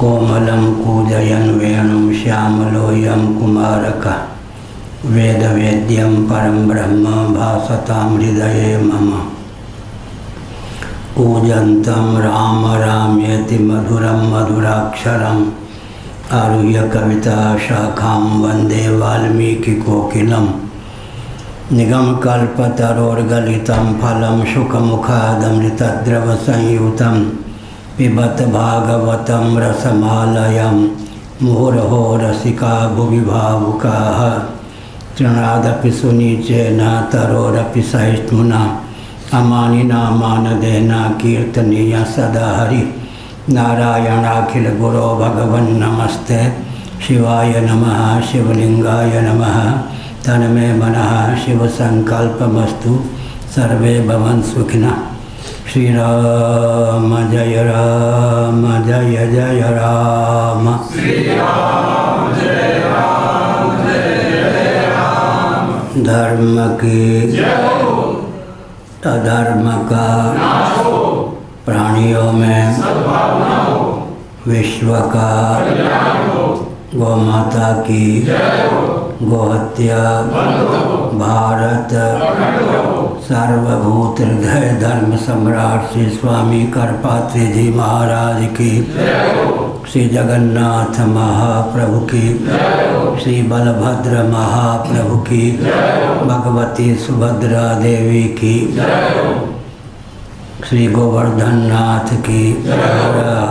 कोमलं कूजयन् वेणुं श्यामलोऽयं कुमारकः वेदवेद्यं परं ब्रह्म भासतां हृदये मम। कूजन्तं राम रामेति मधुरं मधुराक्षरम् आरुह्य कविता शाखां वन्दे वाल्मीकिकोकिलं। निगमकल्पतरोर्गलितं फलं शुकमुखादमृतद्रवसंयुतं पिबत भागवतं रसमालयं मुहुर्हो रसिका भुवि भावुकाः। तृणादपि सुनीचेन तरोरपि सहिष्णुना अमानिना मानदेना कीर्तनीय सदा हरि। नारायणाखिल गुरो भगवन् नमस्ते शिवाय नमः शिवलिंगाय नमः। तन्मे मनः शिव संकल्पमस्तु सर्वे भवन्तु सुखिनः। श्री राम जय जय राम। श्री राम जय राम। धर्म की अधर्म का प्राणियों में विश्व का गौमाता की गोहत्या भारत सर्वभूत हृदय धर्म सम्राट श्री स्वामी करपात्री जी महाराज की, श्री जगन्नाथ महाप्रभु की, श्री बलभद्र महाप्रभु की, भगवती सुभद्रा देवी की, श्री गोवर्धन नाथ की। हर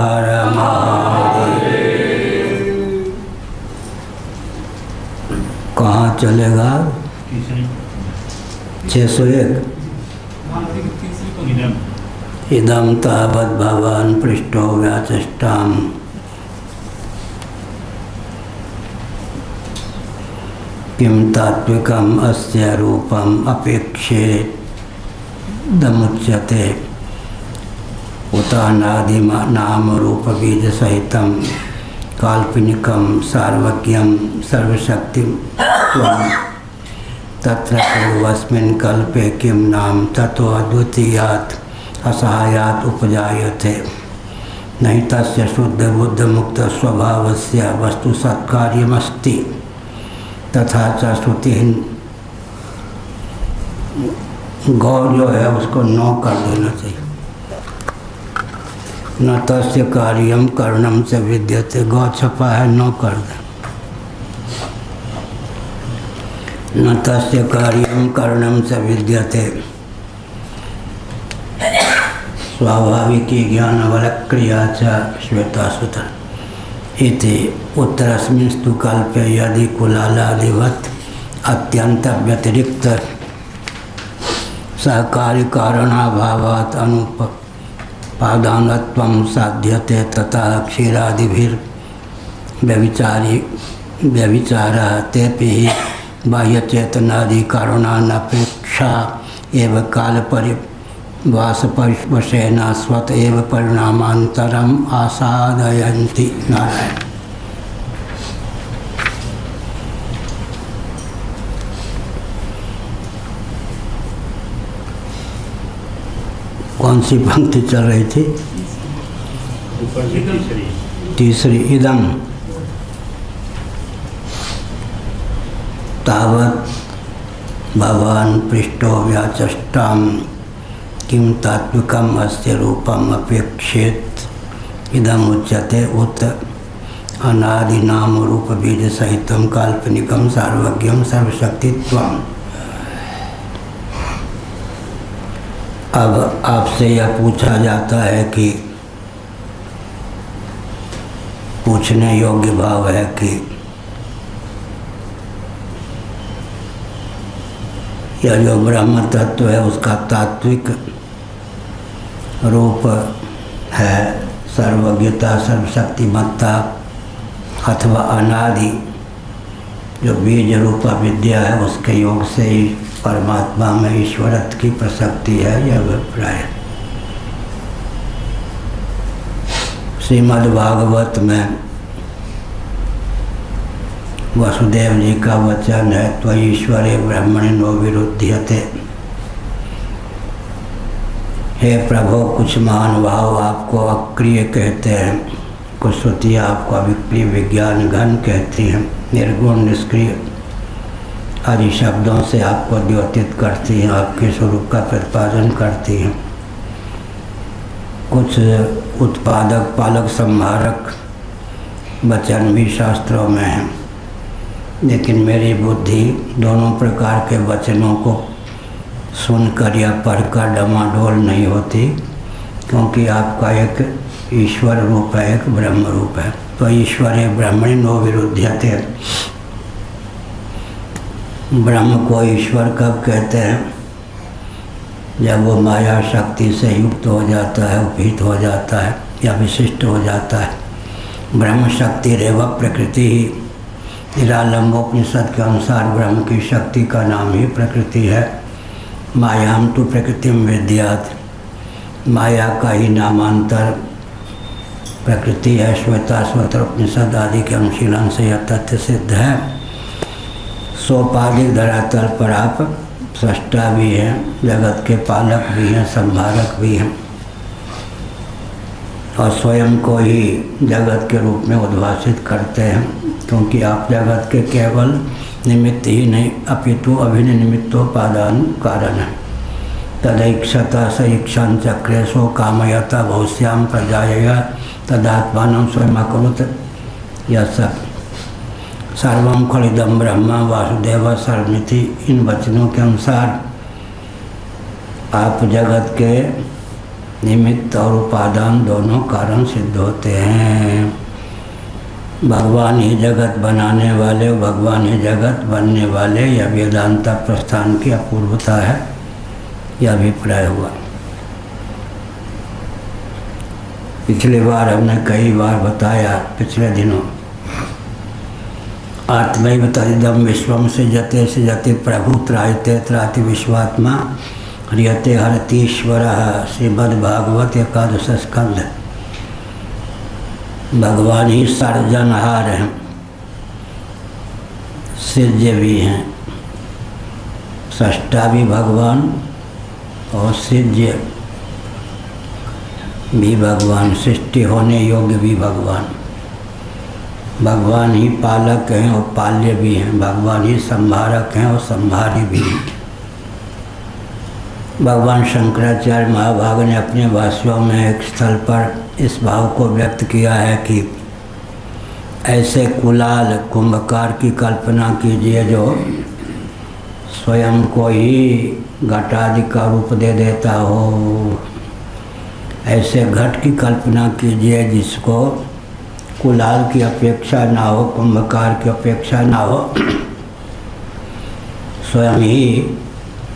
हर महादेव। कहाँ चलेगा? 601। इदं तावत् भवान् पृष्ठो व्याचष्टाम्। किं तात्विकम् अस्य रूपम् अपेक्षेदमुच्यते उतानादिनाम रूप बीज सहितं काल्पनिकं सार्वज्ञं सर्वशक्तिं तत्र पूर्वस्मिन् कल्पे किं नाम ततो अद्वितीयात् असहायात् उपजायते। नहि तस्य शुद्ध बुद्ध मुक्त स्वभावस्य वस्तु सत्कार्यमस्ति। तथा च श्रुति गौ जो है उसको नौ कर देना चाहिए। न तस्य कार्यम कर्णम से विद्यते। गौ छपा है, नौ कर दे। न तस्य कार्यम कर्णम से विद्यते। स्वाभाविकी ज्ञान वलक्रिया च श्वेतासुतर इति उत्तरस्मिंस्तु कल्पे यदि कुलालादिवत् अत्यंत व्यतिरिक्त सहकारी कारणाभावात् अनुपादानत्वं साध्यते तथा क्षीरादिभिर्व्यभिचारः तेऽपि हि बाह्यचेतनादि कारणानपेक्षा एव कालपरिवासवशेन स्वत एव परिणामान्तरम् आसादयन्ति। नारायण। कौन सी पंक्ति चल रही थी? तीसरी। इदं तावत् भवान् पृष्ठो व्याचष्टां किं तात्विकम् अस्य रूपम् अपेक्षेत इदमुच्यते उत अनादिनाम रूप बीज सहितं काल्पनिकं सार्वज्ञं सर्वशक्तित्वम्। अब आपसे यह पूछा जाता है कि पूछने योग्य भाव है कि यह जो ब्रह्म तत्व है उसका तात्विक रूप है सर्वज्ञता सर्वशक्तिमत्ता अथवा अनादि जो बीज रूपा विद्या है उसके योग से ही परमात्मा में ईश्वरत्व की प्रसक्ति है। यह अभिप्राय है। श्रीमद्भागवत में वसुदेव जी का वचन है त्वयीश्वरे ब्रह्मणो विरुध्यते। हे प्रभु, कुछ महानुभाव आपको अक्रिय कहते हैं, कुछ श्रुतियाँ आपको अभिप्रिय विज्ञान घन कहती हैं, निर्गुण निष्क्रिय आदि शब्दों से आपको द्योतित करती हैं, आपके स्वरूप का प्रतिपादन करती हैं। कुछ उत्पादक पालक संहारक वचन भी शास्त्रों में हैं, लेकिन मेरी बुद्धि दोनों प्रकार के वचनों को सुनकर या पढ़कर डमाडोल नहीं होती, क्योंकि आपका एक ईश्वर रूप है, एक ब्रह्म रूप है। तो ईश्वरे ब्रह्मणि नो विरुध्यते। ब्रह्म को ईश्वर कब कहते हैं? जब वो माया शक्ति से युक्त हो जाता है, उपहित हो जाता है या विशिष्ट हो जाता है। ब्रह्म शक्ति रेव प्रकृति ही, निरालंबोपनिषद के अनुसार ब्रह्म की शक्ति का नाम ही प्रकृति है। मायाम तो प्रकृतिम विद्यात्, माया का ही नामांतर प्रकृति है। श्वेताश्वतर उपनिषद आदि के अनुशीलन से यह तथ्य सिद्ध है। सोपाधिक धरातल पर आप सृष्टा भी हैं, जगत के पालक भी हैं, संहारक भी हैं, और स्वयं को ही जगत के रूप में उद्भाषित करते हैं, क्योंकि आप जगत के केवल निमित्त ही नहीं अपितु अभिनिमित्तोपादान कारण है। तदैक्षता स इक्षां चक्रे सो कामयता बहुश्याम प्रजाया तदात्मानं स्वयं अकुरुत। यह सब सर्वं खलिदं ब्रह्म वासुदेव सर्वमिति, इन वचनों के अनुसार आप जगत के निमित्त और उपादान दोनों कारण सिद्ध होते हैं। भगवान ही जगत बनाने वाले, भगवान ही जगत बनने वाले, यह वेदांत प्रस्थान की अपूर्वता है, यह अभिप्राय हुआ। पिछली बार हमने कई बार बताया, पिछले दिनों, आत्मैव तदिदं विश्वम सृजते सृजति प्रभु त्रायते त्राति विश्वात्मा ह्रियते हरतीश्वरः। श्रीमद्भागवत एकादश स्कंध। भगवान ही सर्जनहार हैं, सृज्य भी हैं, सृष्टा भी भगवान और सृज्य भी भगवान, सृष्टि होने योग्य भी भगवान। भगवान ही पालक हैं और पाल्य भी हैं, भगवान ही संहारक हैं और संहारी भी हैं। भगवान शंकराचार्य महाभाग ने अपने भाष्यों में एक स्थल पर इस भाव को व्यक्त किया है कि ऐसे कुलाल कुंभकार की कल्पना कीजिए जो स्वयं को ही घटादि का रूप दे देता हो। ऐसे घट की कल्पना कीजिए जिसको कुलाल की अपेक्षा ना हो, कुंभकार की अपेक्षा ना हो, स्वयं ही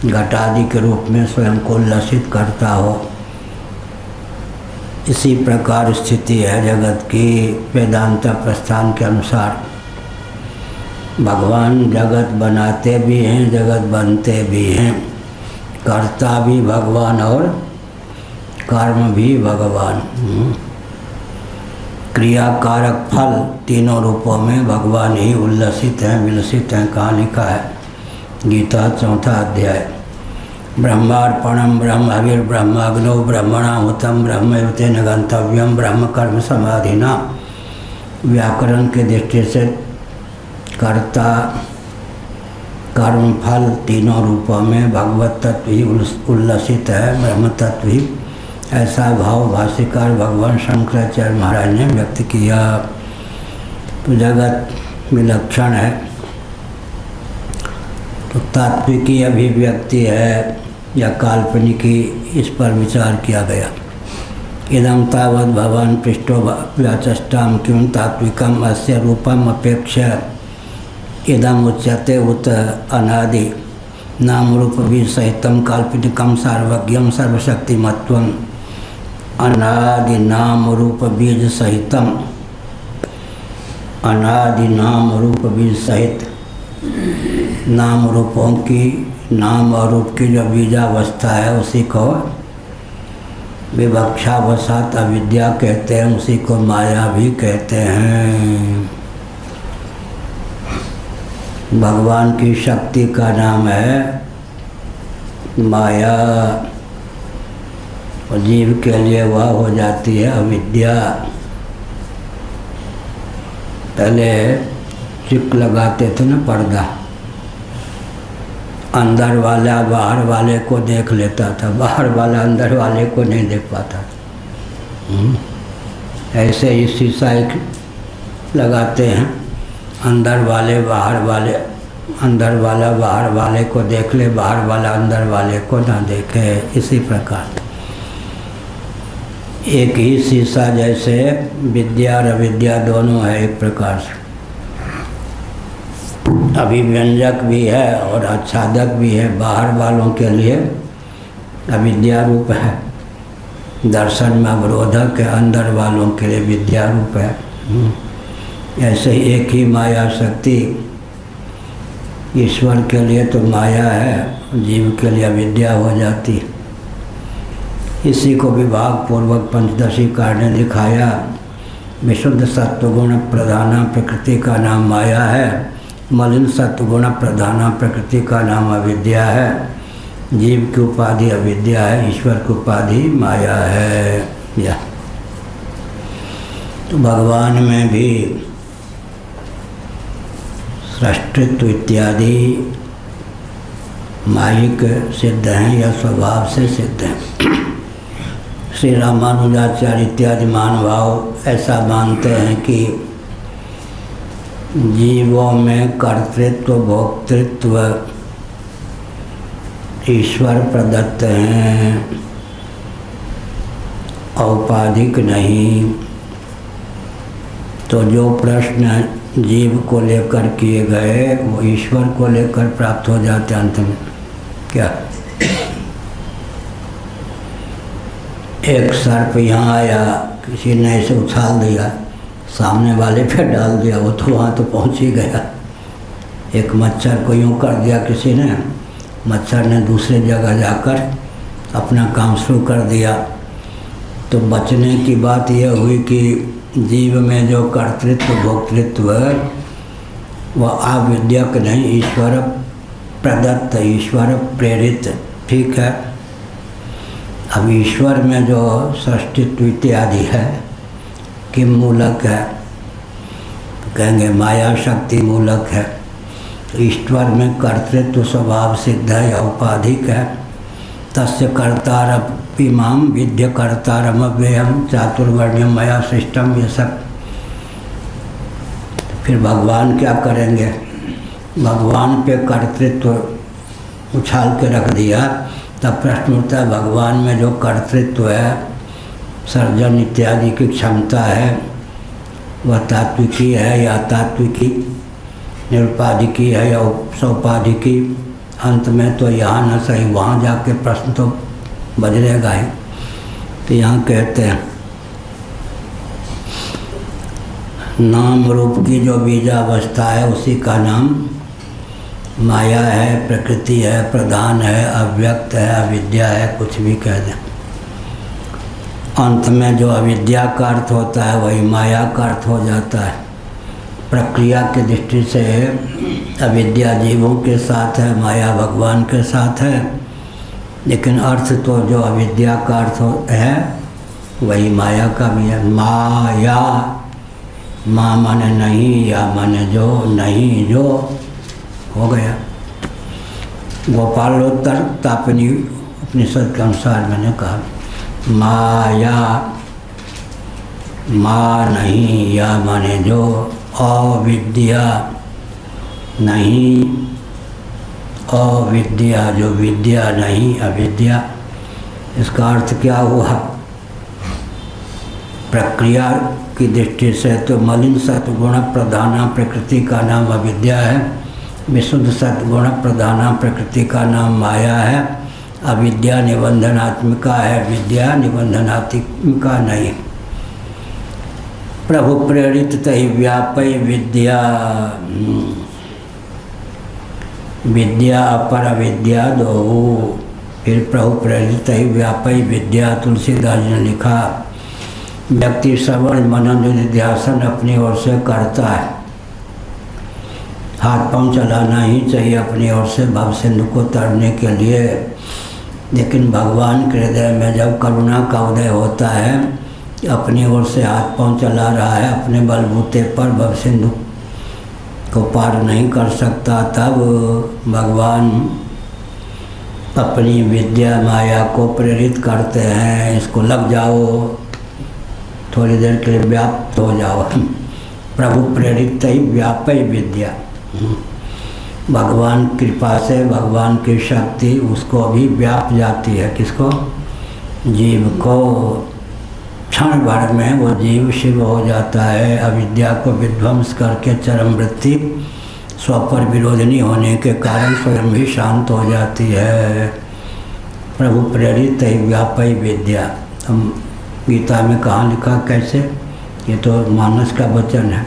घटादि के रूप में स्वयं को उल्लसित करता हो। इसी प्रकार स्थिति है जगत की वेदांत प्रस्थान के अनुसार। भगवान जगत बनाते भी हैं, जगत बनते भी हैं, कर्ता भी भगवान और कर्म भी भगवान। क्रिया कारक फल तीनों रूपों में भगवान ही उल्लसित हैं, विलसित हैं। कहाँ लिखा है? गीता 4वां अध्याय। ब्रह्मार्पणम ब्रह्म हविर्ब्रह्माग्नौ ब्रह्मणाहुतम ब्रह्मैव तेन गंतव्यम ब्रह्म कर्म समाधिना। व्याकरण के दृष्टि से कर्ता कर्म फल तीनों रूपों में भगवत तत्व ही उल्लसित है, ब्रह्म तत्व ही। ऐसा भाव भाष्यकार भगवान शंकराचार्य महाराज ने व्यक्त किया। तो जगत विलक्षण है, तो तात्विकी अभिव्यक्ति है या काल्पनिकी, इस पर विचार किया गया। इदं तावद् भवान् पृष्ठो व्याचष्टां किं तात्विकम् अस्य रूपम् अपेक्ष्य इदम् उच्यते उत अनादि नाम रूप विसहितं काल्पनिकं सार्वज्ञं सर्वशक्तिमत्वम्। अनादि नाम रूप बीज सहितम, अनादि नाम रूप बीज सहित, नाम रूपों की, नाम और रूप की जो बीजावस्था है उसी को विवक्षावसात अविद्या कहते हैं, उसी को माया भी कहते हैं। भगवान की शक्ति का नाम है माया, और जीव के लिए वह हो जाती है अविद्या। पहले चिक लगाते थे ना, पर्दा, अंदर वाला बाहर वाले को देख लेता था, बाहर वाला अंदर वाले को नहीं देख पाता था। ऐसे ही शीशा एक लगाते हैं, अंदर वाले बाहर वाले, अंदर वाला बाहर वाले को देख ले, बाहर वाला अंदर वाले को ना देखे। इसी प्रकार एक ही शीशा जैसे विद्या और अविद्या दोनों है एक प्रकार से, अभिव्यंजक भी है और आच्छादक भी है। बाहर वालों के लिए अविद्या रूप है, दर्शन में अवरोधक है, अंदर वालों के लिए विद्या रूप है। ऐसे ही एक ही माया शक्ति ईश्वर के लिए तो माया है, जीव के लिए अविद्या हो जाती है। इसी को विभाग पूर्वक पंचदशी कार ने दिखाया। विशुद्ध सत्वगुण प्रधाना प्रकृति का नाम माया है, मलिन सत्वगुण प्रधाना प्रकृति का नाम अविद्या है। जीव की उपाधि अविद्या है, ईश्वर की उपाधि माया है। या तो भगवान में भी सृष्टित्व इत्यादि मायिक सिद्ध हैं या स्वभाव से सिद्ध हैं। श्री रामानुजाचार्य इत्यादि महानुभाव ऐसा मानते हैं कि जीवों में कर्तृत्व भोक्तृत्व ईश्वर प्रदत्त हैं, औपाधिक नहीं। तो जो प्रश्न जीव को लेकर किए गए वो ईश्वर को लेकर प्राप्त हो जाते अंत में। क्या एक सर्प यहाँ आया, किसी ने ऐसे उछाल दिया, सामने वाले पे डाल दिया, वो तो वहाँ तो पहुँच ही गया। एक मच्छर को यूँ कर दिया किसी ने, मच्छर ने दूसरी जगह जाकर अपना काम शुरू कर दिया। तो बचने की बात यह हुई कि जीव में जो कर्तृत्व भोक्तृत्व वह अविद्यक नहीं, ईश्वर प्रदत्त, ईश्वर प्रेरित। ठीक है, अब ईश्वर में जो सृष्टित्व इत्यादि है कि मूलक है, कहेंगे माया शक्ति मूलक है। ईश्वर में कर्तृत्व स्वभाव सिद्ध है या उपाधिक है। तस्य कर्तारपिमाम विद्य कर्तारम अव्ययम चातुर्वर्ण्यम मया सृष्टम। ये सब फिर भगवान क्या करेंगे? भगवान पे कर्तृत्व उछाल के रख दिया। तब प्रश्न उठता है भगवान में जो कर्तृत्व है, सर्जन इत्यादि की क्षमता है, वह तात्विकी है या अतात्विकी, निरुपाधिकी है या सौपाधिकी? अंत में तो यहाँ न सही वहाँ जाके प्रश्न तो बदलेगा ही। तो यहाँ कहते हैं नाम रूप की जो बीजावस्था है उसी का नाम माया है, प्रकृति है, प्रधान है, अव्यक्त है, अविद्या है, कुछ भी कह दें। अंत में जो अविद्या का अर्थ होता है वही माया का अर्थ हो जाता है। प्रक्रिया की दृष्टि से अविद्या जीवों के साथ है, माया भगवान के साथ है, लेकिन अर्थ तो जो अविद्या का अर्थ है वही माया का भी है। माया, माँ माने नहीं, या माने जो, नहीं जो, हो गया। गोपालोत्तर तापनी उपनिषद के अनुसार मैंने कहा माया, माँ नहीं, या माने जो, अविद्या नहीं, अविद्या जो विद्या नहीं, अविद्या। इसका अर्थ क्या हुआ? प्रक्रिया की दृष्टि से तो मलिन सत्गुण प्रधाना प्रकृति का नाम अविद्या है, विशुद्ध सत्गुण प्रधाना प्रकृति का नाम माया है। अविद्या निबंधनात्मिका है, विद्या निबंधनात्मिका नहीं। प्रभु प्रेरित तहि व्यापै विद्या, विद्या अपर अविद्या दो। फिर प्रभु प्रेरित तहि व्यापै विद्या, तुलसीदास ने लिखा व्यक्ति श्रवण मनन निध्यासन अपनी ओर से करता है। हाथ पांव चलाना ही चाहिए अपनी ओर से भव सिंधु को तरने के लिए, लेकिन भगवान के हृदय में जब करुणा का उदय होता है अपनी ओर से हाथ पांव चला रहा है, अपने बलबूते पर भव सिंधु को पार नहीं कर सकता, तब भगवान अपनी विद्या माया को प्रेरित करते हैं, इसको लग जाओ, थोड़ी देर के लिए व्याप्त हो जाओ। प्रभु प्रेरित ही व्यापय विद्या। भगवान कृपा से, भगवान की शक्ति उसको भी व्याप जाती है। किसको? जीव को। क्षण भर में वो जीव शिव हो जाता है। अविद्या को विध्वंस करके चरम वृत्ति स्व पर विरोधनी होने के कारण स्वयं भी शांत हो जाती है। प्रभु प्रेरित ही व्यापय विद्या। हम गीता में कहाँ लिखा, कैसे? ये तो मानस का वचन है।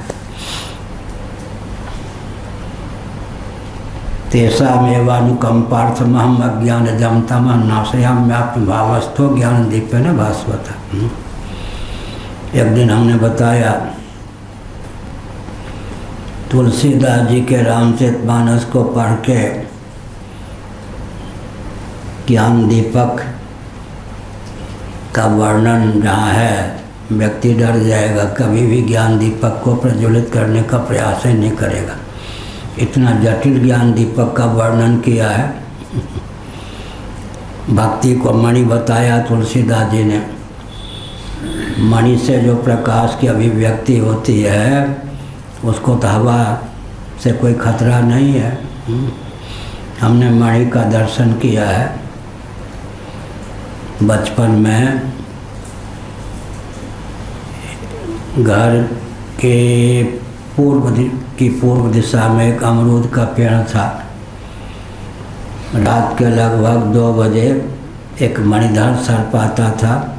तेषामेवानुकंपार्थमहम अज्ञानजं तमः नाशयाम्यात्म भावस्थो ज्ञान दीपेन भास्वता। एक दिन हमने बताया तुलसीदास जी के रामचरितमानस को पढ़ के ज्ञान दीपक का वर्णन जहाँ है, व्यक्ति डर जाएगा, कभी भी ज्ञान दीपक को प्रज्वलित करने का प्रयास ही नहीं करेगा। इतना जटिल ज्ञान दीपक का वर्णन किया है। भक्ति को मणि बताया तुलसीदास जी ने। मणि से जो प्रकाश की अभिव्यक्ति होती है, उसको तो हवा से कोई खतरा नहीं है। हमने मणि का दर्शन किया है बचपन में। घर के पूर्व दिशा में एक अमरूद का पेड़ था। रात के लगभग 2 बजे एक मणिधर सर्प आता था,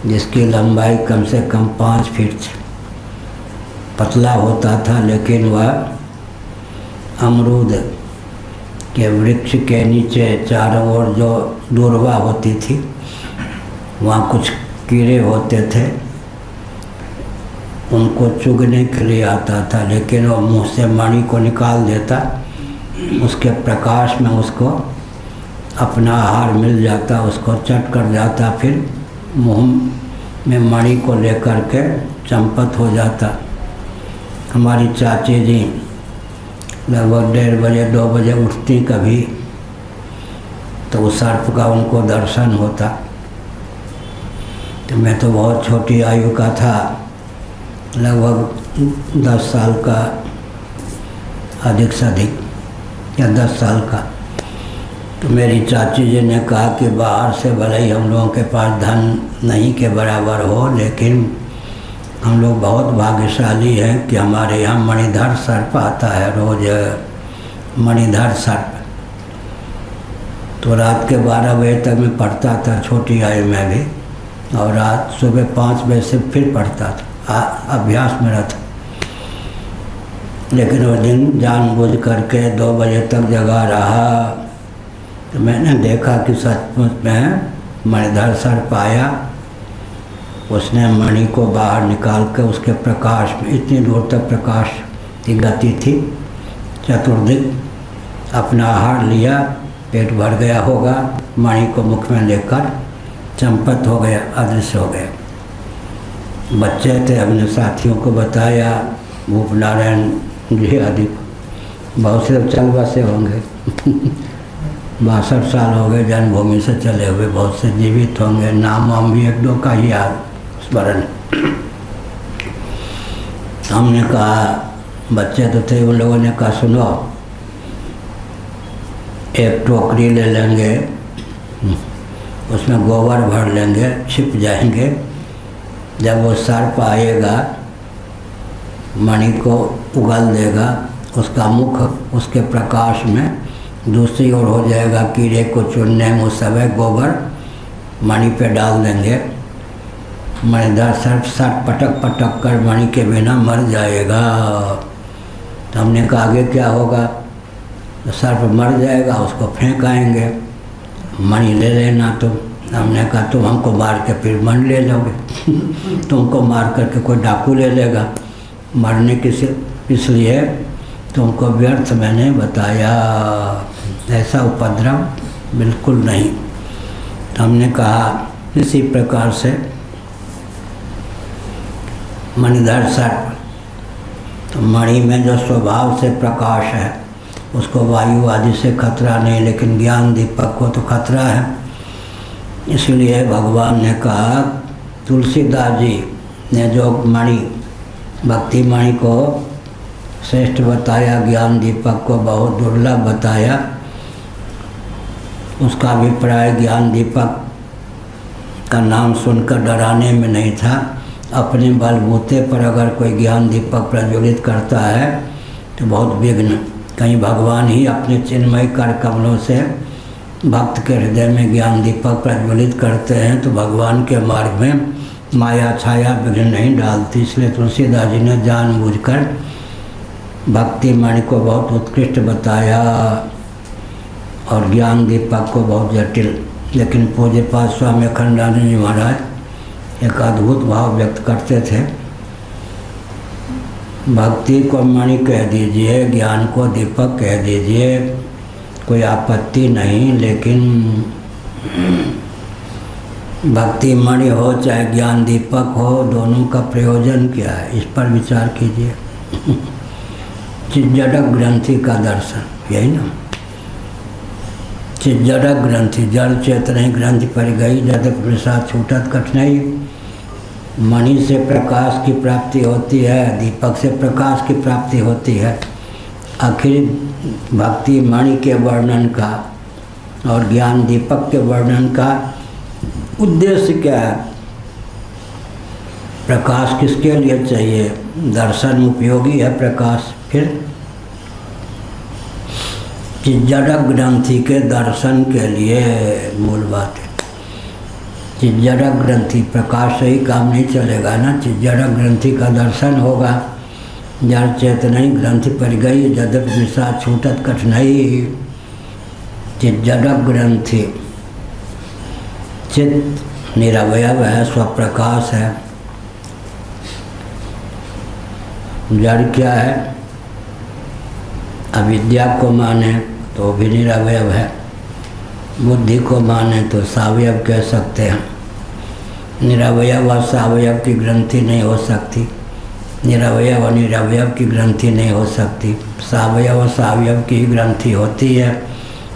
जिसकी लंबाई कम से कम 5 फीट थी। पतला होता था, लेकिन वह अमरूद के वृक्ष के नीचे चारों ओर जो दूर्वा होती थी, वहाँ कुछ कीड़े होते थे, उनको चुगने के लिए आता था, लेकिन वो मुंह से मणि को निकाल देता। उसके प्रकाश में उसको अपना आहार मिल जाता, उसको चट कर जाता, फिर मुंह में मणि को लेकर के चंपत हो जाता। हमारी चाची जी लगभग 1:30 बजे 2 बजे उठती कभी, तो उस सर्प का उनको दर्शन होता। तो मैं तो बहुत छोटी आयु का था, लगभग 10 साल का, अधिक से अधिक, या 10 साल का। तो मेरी चाची जी ने कहा कि बाहर से भले ही हम लोगों के पास धन नहीं के बराबर हो, लेकिन हम लोग बहुत भाग्यशाली हैं कि हमारे यहाँ मणिधर सर्प आता है रोज। मणिधर सर्प तो रात के 12 बजे तक मैं पढ़ता था, छोटी आयु में भी, और रात सुबह 5 बजे से फिर पढ़ता था, अभ्यास मेरा था। लेकिन वो दिन जानबूझ करके 2 बजे तक जगा रहा। तो मैंने देखा कि सचमुच में मणिधर सर्प आया। उसने मणि को बाहर निकाल कर उसके प्रकाश में, इतनी दूर तक प्रकाश की गति थी, चतुर्दिक अपना आहार लिया, पेट भर गया होगा, मणि को मुख में लेकर चंपत हो गया, अदृश्य हो गया। बच्चे थे, अपने साथियों को बताया। भूप नारायण जी आदि, बहुत से चल बसे होंगे। 62 साल हो गए जन्मभूमि से चले हुए, बहुत से जीवित होंगे। नाम हम भी 1-2 का ही याद स्मरण। हमने कहा, बच्चे तो थे, उन लोगों ने कहा सुनो, एक टोकरी ले लेंगे, उसमें गोबर भर लेंगे, छिप जाएंगे। जब वो सर्प आएगा, मणि को उगल देगा, उसका मुख उसके प्रकाश में दूसरी ओर हो जाएगा। कीड़े को चुनने में उस समय गोबर मणि पे डाल देंगे। मणिधर सर्प पटक पटक कर मणि के बिना मर जाएगा। तो हमने कहा आगे क्या होगा? तो सर्प मर जाएगा, उसको फेंक आएंगे, मणि ले लेना तुम। हमने कहा तुम हमको मार के फिर मणि ले जाओगे। तुमको मार करके कोई डाकू ले लेगा, मरने की इसलिए तुमको व्यर्थ मैंने बताया, ऐसा उपद्रव बिल्कुल नहीं। तो हमने कहा इसी प्रकार से मणिधर सर्प, तो मणि में जो स्वभाव से प्रकाश है उसको वायु आदि से खतरा नहीं, लेकिन ज्ञान दीपक को तो खतरा है। इसलिए भगवान ने कहा, तुलसीदास जी ने जो मणि भक्ति मणि को श्रेष्ठ बताया, ज्ञान दीपक को बहुत दुर्लभ बताया। उसका अभिप्राय ज्ञान दीपक का नाम सुनकर डराने में नहीं था। अपने बलबूते पर अगर कोई ज्ञान दीपक प्रज्वलित करता है तो बहुत विघ्न, कहीं भगवान ही अपने चिन्मय कर कमलों से भक्त के हृदय में ज्ञान दीपक प्रज्वलित करते हैं तो भगवान के मार्ग में माया छाया विघ्न नहीं डालती। इसलिए तुलसीदास जी ने जानबूझकर भक्ति मणि को बहुत उत्कृष्ट बताया और ज्ञान दीपक को बहुत जटिल। लेकिन पूज्यपाद स्वामी अखंडानंद जी महाराज एक अद्भुत भाव व्यक्त करते थे, भक्ति को मणि कह दीजिए, ज्ञान को दीपक कह दीजिए, कोई आपत्ति नहीं, लेकिन भक्ति मणि हो चाहे ज्ञान दीपक हो, दोनों का प्रयोजन क्या है, इस पर विचार कीजिए। चिज्जड़क ग्रंथि का दर्शन, यही ना, चिज्जड़क ग्रंथि, जड़ चेतन ग्रंथि पर गई, जद प्रसाद छूटत कठिनाई। मणि से प्रकाश की प्राप्ति होती है, दीपक से प्रकाश की प्राप्ति होती है। आखिर भक्ति मणि के वर्णन का और ज्ञान दीपक के वर्णन का उद्देश्य क्या है? प्रकाश किसके लिए चाहिए? दर्शन उपयोगी है प्रकाश। फिर चिज्जड़क ग्रंथि के दर्शन के लिए मूल बात है। चिज्जड़क ग्रंथि, प्रकाश से ही काम नहीं चलेगा ना, चिज्जड़क ग्रंथि का दर्शन होगा। जड़ चेतन ग्रंथि पर गई, यद्यपि निषाद छूटत कठिनाई। चिज्जड़क ग्रंथि, चित्त निरवयव है, स्वप्रकाश है। जड़ क्या है? अविद्या को माने तो भी निरवयव है, बुद्धि को माने तो सावयव कह सकते हैं। निरवयव और सावयव की ग्रंथि नहीं हो सकती, निरवयव और निरवयव की ग्रंथि नहीं हो सकती। सावयव और सावयव की ग्रंथि होती है,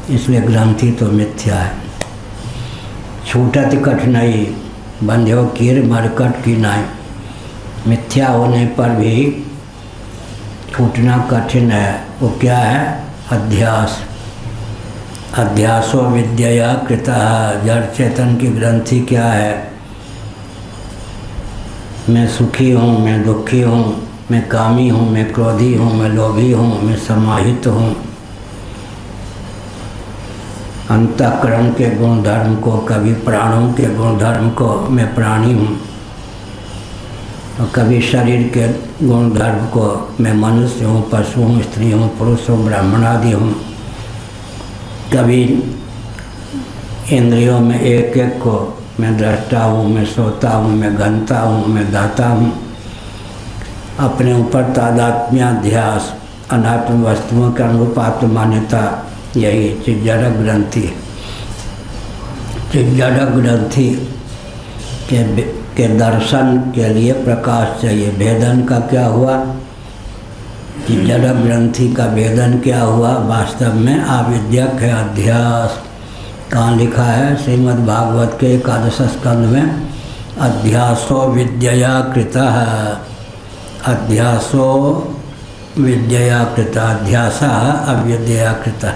इसलिए ग्रंथि तो मिथ्या है। छूटत कठिनाई, बंध्यो कीर मरकट की नाई। मिथ्या होने पर भी छूटना कठिन है। वो क्या है? अध्यास। अध्यासो विद्यया कृता। जड़ चेतन की ग्रंथि क्या है? मैं सुखी हूँ, मैं दुखी हूँ, मैं कामी हूँ, मैं क्रोधी हूँ, मैं लोभी हूँ, मैं समाहित हूँ। अंतःकरण के गुण धर्म को, कभी प्राणों के गुण धर्म को मैं प्राणी हूँ, और कभी शरीर के गुण धर्म को मैं मनुष्य हूँ, पशु हूँ, स्त्री हूँ, पुरुष हूँ, ब्राह्मण आदि हूँ। कभी इंद्रियों में एक एक को मैं दृष्टा हूँ, मैं श्रोता हूँ, मैं गंता हूँ, मैं दाता हूँ। अपने ऊपर तादात्म्याध्यास, अनात्म वस्तुओं के अनुरूपात्म मान्यता, यही चिज्जड़क ग्रंथि। चिज्जड़क ग्रंथि के दर्शन के लिए प्रकाश चाहिए। भेदन का क्या हुआ? चिज्जड़क ग्रंथि का भेदन क्या हुआ? वास्तव में आविद्यक है, अध्यास। कहाँ लिखा है? श्रीमद् भागवत के 11 स्कंद में, अध्यासो विद्यया कृता। अध्यासो विद्यया कृता, अध्यासा अविद्यया कृता।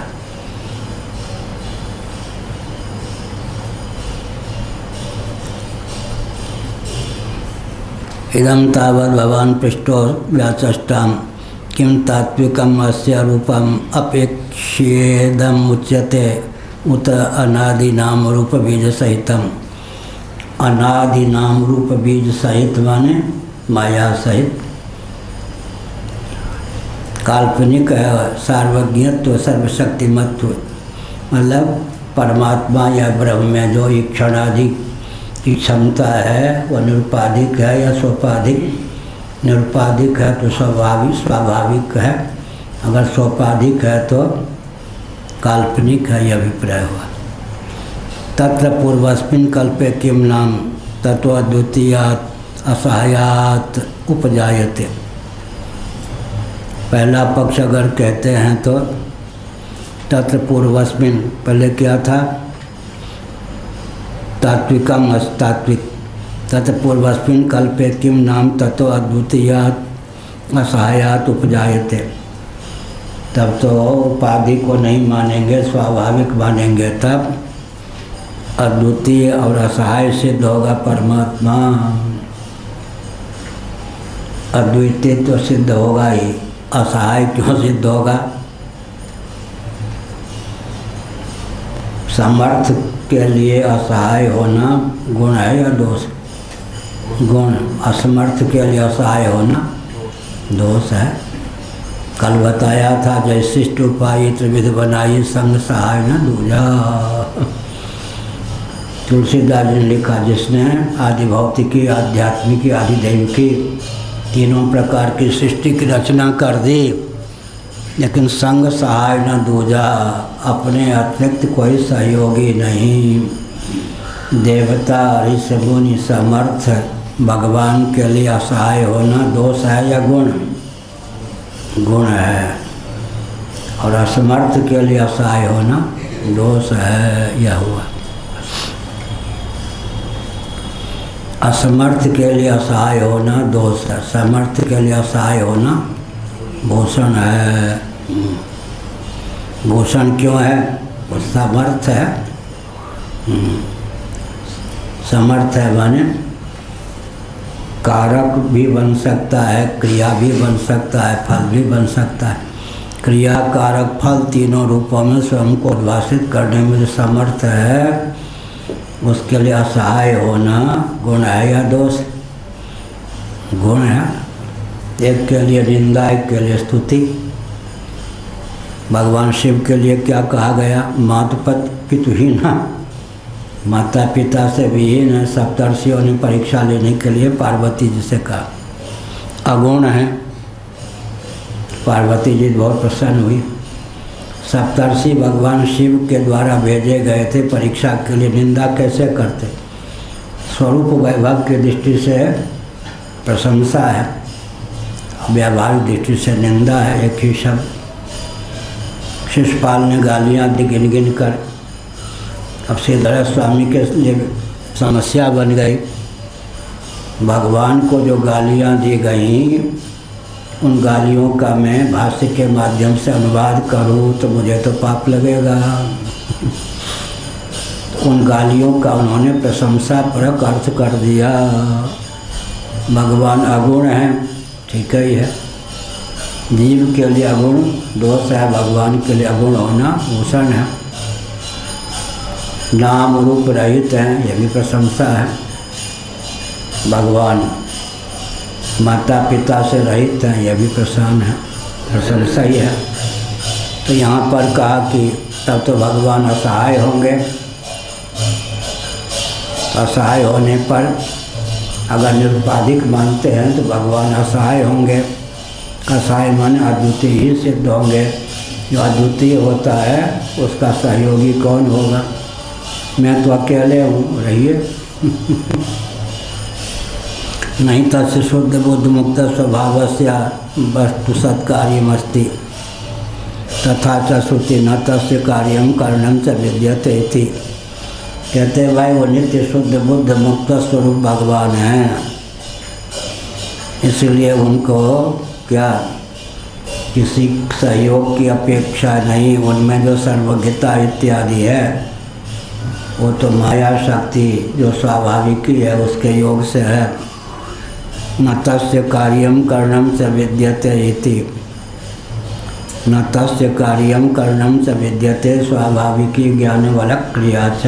इदं तावद् भवान् पृष्टो व्याचष्टां किं तात्विकम् अस्य रूपम् अपेक्ष्येदम् उच्यते उत अनादि नाम रूप बीज सहितम। अनादि नाम रूप बीज सहित माने माया सहित। काल्पनिक है, सार्वज्ञत्व, सर्वशक्तिमत्व, मतलब परमात्मा या ब्रह्म में जो ईक्षण आदि की क्षमता है वह निरुपाधिक है या सोपाधिक। निरुपाधिक है तो स्वाभाविक है, अगर सोपाधिक है तो काल्पनिक है, यह अभिप्राय हुआ। तत्र पूर्वस्मिन् कल्पे किम नाम तत्व द्वितीयात् असहायात उपजायते। पहला पक्ष अगर कहते हैं तो तत्र पूर्वस्मिन, पहले क्या था? तात्विकम अस्तात्विक। तत्र पूर्वस्मिन कल्पे किम नाम ततो अद्वितीयात असहायात उपजायते। तब तो उपाधि को नहीं मानेंगे, स्वाभाविक मानेंगे, तब अद्वितीय और असहाय सिद्ध होगा परमात्मा। अद्वितीय तो सिद्ध होगा ही, असहाय क्यों सिद्ध होगा? समर्थ के लिए असहाय होना गुण है या दोष? गुण। असमर्थ के लिए असहाय होना दोष है। कल बताया था, जैसिष्ट उपाय त्रिविध बनाई संग सहाय न दूजा। तुलसीदास जी ने लिखा, जिसने आदि भौतिकी, आध्यात्मिकी, आदि दैविकी तीनों प्रकार की सृष्टि की रचना कर दी, लेकिन संग सहाय न दूजा, अपने अतिरिक्त कोई सहयोगी नहीं। देवता, ऋषि, मुनि, समर्थ भगवान के लिए असहाय होना दोष है या गुण? गुण है। और असमर्थ के लिए असहाय होना दोष है। यह हुआ। असमर्थ के लिए असहाय होना दोष है, समर्थ के लिए असहाय होना भूषण है। भूषण क्यों है? वो समर्थ है। समर्थ है माने कारक भी बन सकता है, क्रिया भी बन सकता है, फल भी बन सकता है। क्रिया, कारक, फल तीनों रूपों में स्वयं को उद्भाषित करने में जो समर्थ है, उसके लिए असहाय होना गुण है या दोष? गुण है। एक के लिए निंदा, एक के लिए स्तुति। भगवान शिव के लिए क्या कहा गया? माता पितुहीन, माता पिता से विहीन है। सप्तर्षियों ने परीक्षा लेने के लिए पार्वती जी से कहा। अगुण है। पार्वती जी बहुत प्रसन्न हुई। सप्तर्षि भगवान शिव के द्वारा भेजे गए थे परीक्षा के लिए, निंदा कैसे करते? स्वरूप वैभव की दृष्टि से प्रशंसा है, व्यावहारिक दृष्टि से निंदा है। एक ही शब्द। शिषपाल ने गालियाँ दी गिन गिन कर। अब श्रीधर स्वामी के लिए समस्या बन गई। भगवान को जो गालियाँ दी गईं, उन गालियों का मैं भाष्य के माध्यम से अनुवाद करूँ तो मुझे तो पाप लगेगा। तो उन गालियों का उन्होंने प्रशंसा परक अर्थ कर दिया। भगवान अगुण है, ठीक ही है। जीव के लिए अगुण दोष है, भगवान के लिए अगुण होना भूषण है। नाम रूप रहित हैं, यह भी प्रशंसा है। भगवान माता पिता से रहित हैं, यह भी प्रशंसा ही है। तो यहाँ पर कहा कि तब तो भगवान असहाय होंगे। असहाय होने पर अगर निरुपाधिक मानते हैं तो भगवान असहाय होंगे। असहाय माने अद्वितीय ही सिद्ध होंगे। जो अद्वितीय होता है उसका सहयोगी कौन होगा? मैं तो अकेले हूँ, रहिए। नहीं तस्य शुद्ध बुद्ध मुक्त स्वभाव से वस्तु सत्कार्यमस्ति तथा च श्रुति न तस्य कार्यम करणम च विद्यते इति। कहते भाई वो नित्य शुद्ध बुद्ध मुक्त स्वरूप भगवान हैं, इसलिए उनको क्या किसी सहयोग की अपेक्षा नहीं। उनमें जो सर्वज्ञता इत्यादि है वो तो माया शक्ति जो स्वाभाविक है उसके योग से है। न तस्य कार्यम करणम च विद्यते इति। न तस्य कार्यम करणम च विद्यते स्वाभाविकी ज्ञानवलक क्रिया च।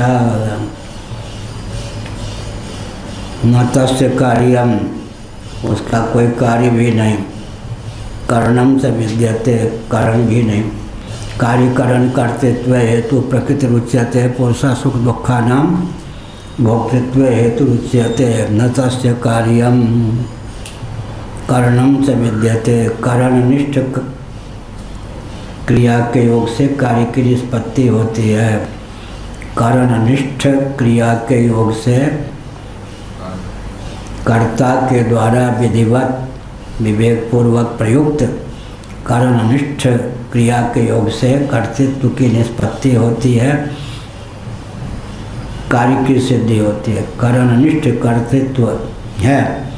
न तस्य कार्यम, उसका कोई कार्य भी नहीं। करणम च विद्यते, कारण भी नहीं। कार्यकरण कर्तृत्व हेतु प्रकृति रुच्यते पुरुषा सुख दुखानां भोक्तृत्व हेतु रुच्यते। न तस्य कार्यम करणम च विद्यते। करणनिष्ठ क्रिया के योग से कार्य की निष्पत्ति होती है। करणनिष्ठ क्रिया के योग से कर्ता के द्वारा विधिवत विवेकपूर्वक प्रयुक्त कर्मनिष्ठ क्रिया के योग से कर्तृत्व की निष्पत्ति होती है, कार्य की सिद्धि होती है। कर्मनिष्ठ कर्तृत्व है,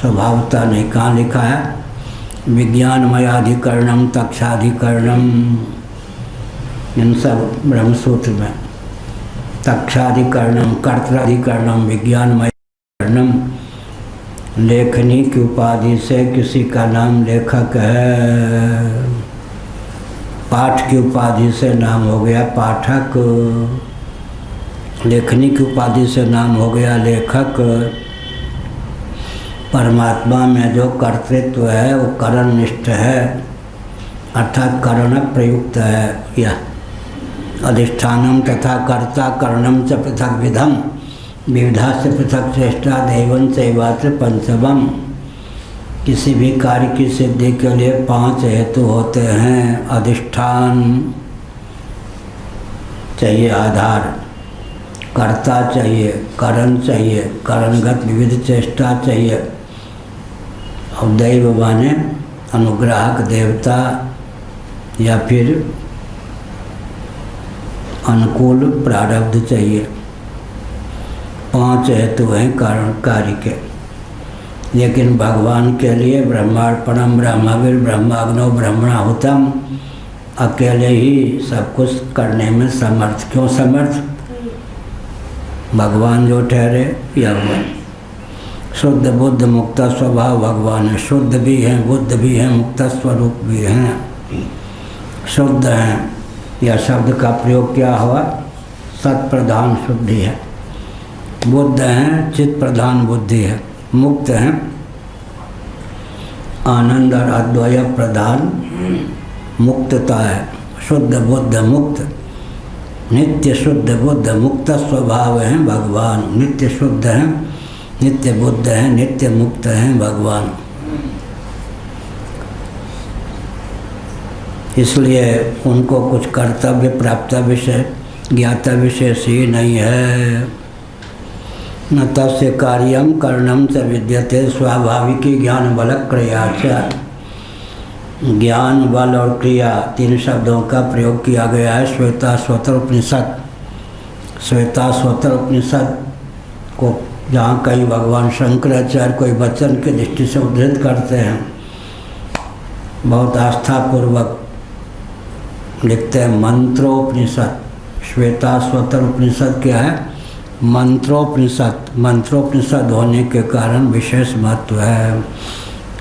स्वभावता नहीं। कहाँ लिखा है? विज्ञानमयाधिकरणम तक्षाधिकरणम, इन सब ब्रह्मसूत्र में। तक्षाधिकरणम, कर्त्राधिकरणम, विज्ञानमयाधिकरणम। लेखनी की उपाधि से किसी का नाम लेखक है, पाठ की उपाधि से नाम हो गया पाठक, लेखनी की उपाधि से नाम हो गया लेखक। परमात्मा में जो कर्तृत्व है वो कर्मनिष्ठ है, अर्थात कर्ण प्रयुक्त है। यह अधिष्ठानम तथा कर्ता कर्णम च पृथक विधम विविधा से पृथक चेष्टा दैवं चैवात्र पंचमम। किसी भी कार्य की सिद्धि के लिए 5 हेतु होते हैं। अधिष्ठान चाहिए, आधार, कर्ता चाहिए, करण चाहिए, करणगत विविध चेष्टा चाहिए, और दैव माने अनुग्राहक देवता या फिर अनुकूल प्रारब्ध चाहिए। 5 हेतु हैं कारण कार्य के। लेकिन भगवान के लिए ब्रह्मार्पणम ब्रह्मविर ब्रह्माग्नो ब्रह्मणाहुतम, अकेले ही सब कुछ करने में समर्थ। क्यों समर्थ? भगवान जो ठहरे या हुआ। शुद्ध बुद्ध मुक्त स्वभाव भगवान है। शुद्ध भी हैं, बुद्ध भी हैं, मुक्त स्वरूप भी हैं। शुद्ध हैं, यह शब्द का प्रयोग क्या हुआ? सत प्रधान शुद्धि है। बुद्ध हैं, चित्त प्रधान बुद्धि है। मुक्त हैं, आनंद और अद्वय प्रधान मुक्तता है। शुद्ध बुद्ध मुक्त, नित्य शुद्ध बुद्ध मुक्त स्वभाव हैं भगवान। नित्य शुद्ध हैं, नित्य बुद्ध हैं, नित्य मुक्त हैं भगवान। इसलिए उनको कुछ कर्तव्य प्राप्त विषय ज्ञाता विशेष ही नहीं है। न तस्य कार्यम कर्णम च विद्यते स्वाभाविकी ज्ञान बल क्रिया च। ज्ञान बल और क्रिया 3 शब्दों का प्रयोग किया गया है श्वेताश्वतर उपनिषद। श्वेताश्वतर उपनिषद को जहाँ कहीं भगवान शंकराचार्य कोई वचन की दृष्टि से उद्धृत करते हैं, बहुत आस्थापूर्वक लिखते हैं मंत्रोपनिषद। श्वेताश्वतर उपनिषद क्या है? मंत्रोपनिषद। मंत्रोपनिषद होने के कारण विशेष महत्व है।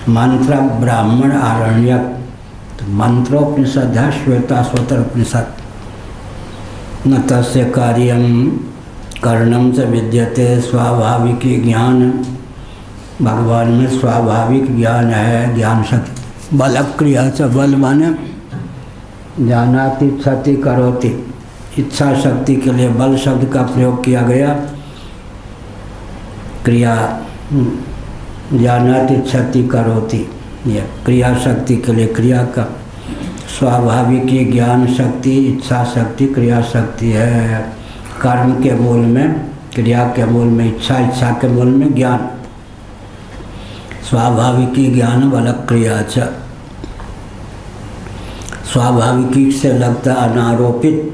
मंत्र ब्राह्मण आरण्यक, तो मंत्रोपनिषद है श्वेताश्वतर उपनिषद। न तस्य कार्यम कर्णम च विद्यते स्वाभाविकी ज्ञान। भगवान में स्वाभाविक ज्ञान है, ज्ञान शक्ति। बल क्रिया च, बल माने जानाति क्षति करोति, इच्छा शक्ति के लिए बल शब्द का प्रयोग किया गया। क्रिया जानाति क्षति करोति, यह क्रिया शक्ति के लिए क्रिया का। स्वाभाविकी ज्ञान शक्ति, इच्छा शक्ति, क्रिया शक्ति है। कर्म के मूल में, क्रिया के मूल में इच्छा, इच्छा के मूल में ज्ञान। स्वाभाविकी ज्ञान बल क्रिया च। स्वाभाविकी से लगता अनारोपित,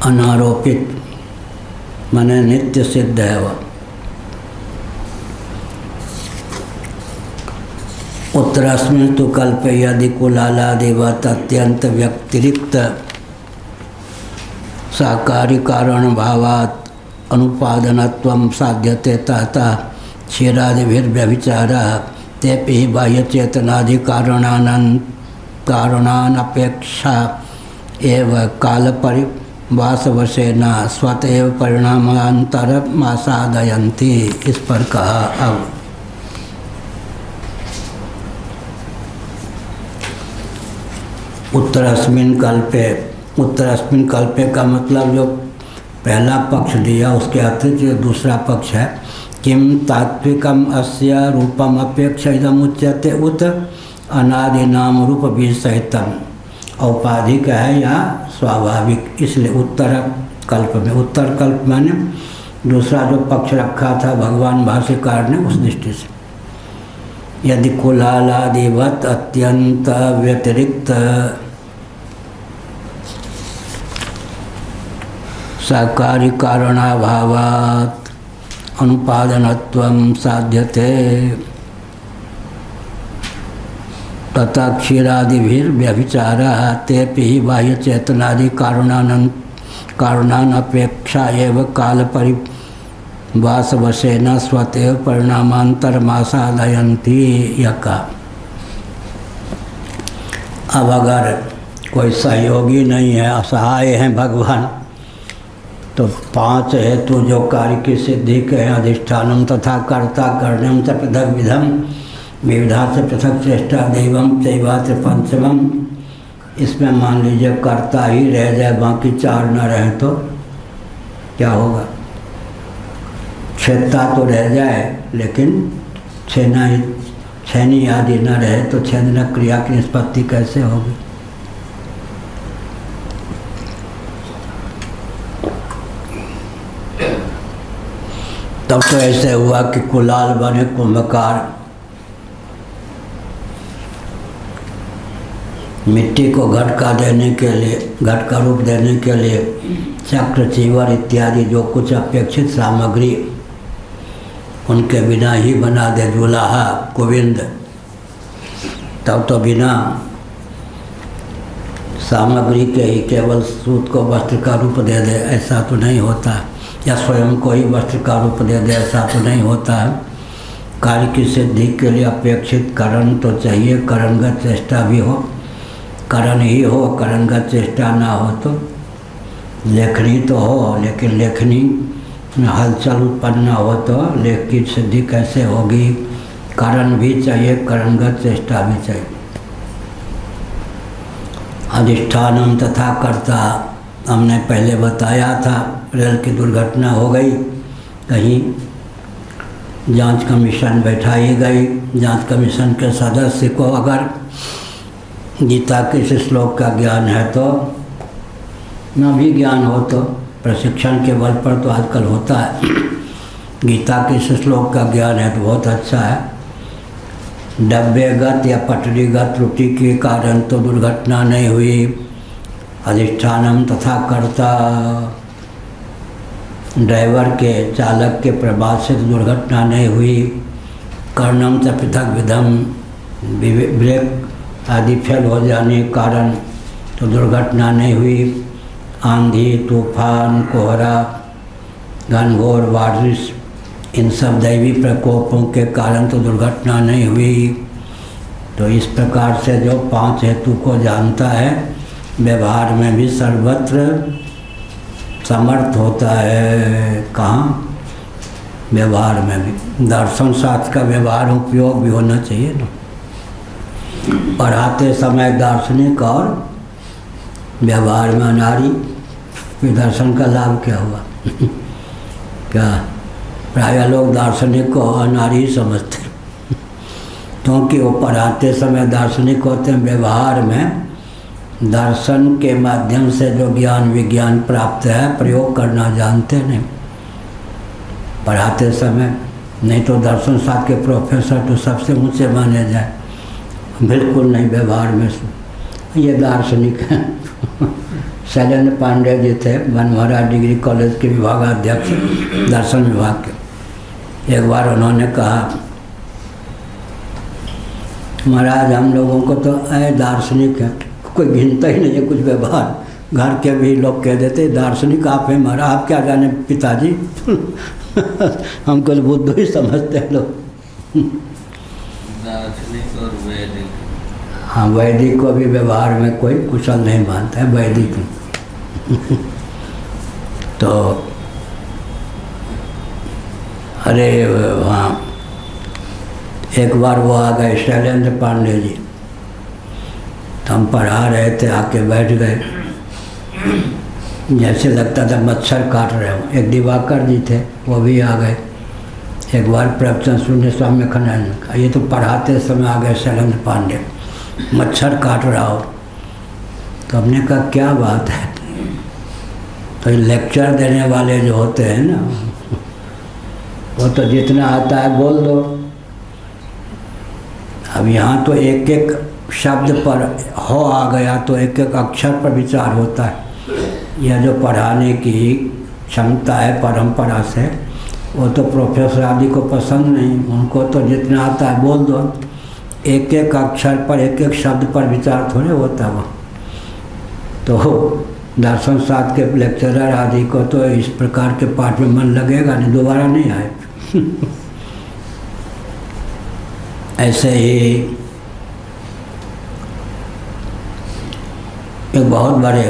अनारोपित माने नित्य सिद्ध है वह। उत्तरस्मिन् तु कल्पे यदि कुलालादिवत् अत्यंत व्यतिरिक्त साकारी कारण भावात् अनुपादनत्वं साध्यते तथा क्षीरादिभिर्व्यभिचारः तेपि हि बाह्यचेतनादि कारणानपेक्षा एव कालपरिवासवशेन स्वत एव परिणामान्तरमासादयन्ति। इस पर कहा। अब उत्तरस्मिन् कल्पे, उत्तरस्मिन् कल्पे का मतलब जो पहला पक्ष दिया उसके अतिरिक्त जो दूसरा पक्ष है, किम तात्विकम अस्य रूपम अपेक्षा इदम उच्यते उत अनादि नाम रूप बीज सहितम। औपाधिक है या स्वाभाविक, इसलिए उत्तर कल्प में। उत्तर कल्प माने दूसरा जो पक्ष रखा था भगवान भाष्यकार ने उस दृष्टि से, यदि कुलालादिवत अत्यंत व्यतिरिक्त सहकारी कारणाभावात् अनुपादनत्वं साध्यते तथा क्षीरादिभिर्व्यभिचारः तेऽपि हि बाह्यचेतनादि कारणान् अपेक्षा एव कालपरिभासवशेन स्वतः परिणामान्तरमासादयन्ति। यका अब अगर कोई सहयोगी नहीं है, असहाय हैं भगवान, तो 5 हेतु जो कार्य की सिद्धि के हैं, अधिष्ठानम तथा कर्ता कर्णम च पृथक विधम विविधा से पृथक चेष्टा दैवम चैवात्र पंचमम, इसमें मान लीजिए कर्ता ही रह जाए, बाकी 4 न रहे तो क्या होगा? छेदता तो रह जाए, लेकिन छेनी आदि न रहे तो छेदन क्रिया की निष्पत्ति कैसे होगी? तब तो ऐसे हुआ कि कुलाल बने कुंभकार, मिट्टी को घट का देने के लिए, घट का रूप देने के लिए चक्र चीवर इत्यादि जो कुछ अपेक्षित सामग्री उनके बिना ही बना दे दुल्हा गोविंद, तब तो बिना सामग्री के ही केवल सूत को वस्त्र का रूप दे दे, ऐसा तो नहीं होता। या स्वयं को ही वस्त्र का रूप दे दे, ऐसा तो नहीं होता है। कार्य की सिद्धि के लिए अपेक्षित करण तो चाहिए, करणगत चेष्टा भी हो, करण ही हो, करणगत चेष्टा ना हो तो लेखनी तो हो, लेकिन लेखनी में हलचल उत्पन्न न हो तो लेख की सिद्धि कैसे होगी? करण भी चाहिए, करणगत चेष्टा भी चाहिए। अधिष्ठानम तथा कर्ता, हमने पहले बताया था, रेल की दुर्घटना हो गई, कहीं जांच कमीशन बैठाई गई, जांच कमीशन के सदस्य को अगर गीता के इस श्लोक का ज्ञान है तो, न भी ज्ञान हो तो प्रशिक्षण के बल पर तो आजकल होता है, गीता के इस श्लोक का ज्ञान है तो बहुत अच्छा है। डब्बेगत या पटरीगत त्रुटि के कारण तो दुर्घटना नहीं हुई। अधिष्ठानम तथा कर्ता, ड्राइवर के चालक के प्रभाव से तो दुर्घटना नहीं हुई। कर्णम च पृथक विधम, ब्रेक आदि फेल हो जाने के कारण तो दुर्घटना नहीं हुई। आंधी, तूफान, कोहरा, घनघोर बारिश, इन सब दैवी प्रकोपों के कारण तो दुर्घटना नहीं हुई। तो इस प्रकार से जो 5 हेतु को जानता है, व्यवहार में भी सर्वत्र समर्थ होता है। कहाँ? व्यवहार में भी। दर्शन शास्त्र का व्यवहार उपयोग भी होना चाहिए ना। पढ़ाते समय दार्शनिक और व्यवहार में अनारी, फिर दर्शन का लाभ क्या हुआ? क्या प्रायः लोग दार्शनिक को अनारी समझते, क्योंकि वो पढ़ाते समय दार्शनिक होते हैं, व्यवहार में दर्शन के माध्यम से जो ज्ञान विज्ञान प्राप्त है प्रयोग करना जानते नहीं पढ़ाते समय। नहीं तो दर्शन शास्त्र के प्रोफेसर तो सबसे ऊंचे माने जाए, बिल्कुल नहीं व्यवहार में ये दार्शनिक हैं। शैलेंद्र पांडे जी थे, बनमहरा डिग्री कॉलेज के विभागाध्यक्ष दर्शन विभाग के। एक बार उन्होंने कहा, महाराज हम लोगों को तो दार्शनिक है कोई गिनता ही नहीं है कुछ व्यवहार। घर के भी लोग कह देते दार्शनिक आप हैं महाराज, आप क्या जाने पिताजी। हमको बुद्ध ही समझते हैं लोग। दार्शनिक और वैदिक, हाँ वैदिक को भी व्यवहार में कोई कुशल नहीं मानता है, वैदिक। तो अरे वहाँ एक बार वो आ गए शैलेंद्र पांडे जी, तो हम पढ़ा रहे थे, आके बैठ गए, जैसे लगता था मच्छर काट रहे हो। एक दिवाकर जी थे, वो भी आ गए। एक बार प्रवचन सुनने स्वामी खंडानंद, ये तो पढ़ाते समय आ गए शैलेंद्र पांडे, मच्छर काट रहा हो। तो हमने कहा क्या बात है? तो लेक्चर देने वाले जो होते हैं ना वो तो जितना आता है बोल दो। अब यहाँ तो एक एक शब्द पर हो आ गया तो एक एक अक्षर पर विचार होता है। यह जो पढ़ाने की क्षमता है परंपरा से, वो तो प्रोफेसर आदि को पसंद नहीं। उनको तो जितना आता है बोल दो। एक एक अक्षर पर एक एक शब्द पर विचार थोड़े होता वो। तो दर्शन शास्त्र के लेक्चरर आदि को तो इस प्रकार के पाठ में मन लगेगा नहीं, दोबारा नहीं आए। ऐसे ही एक बहुत बड़े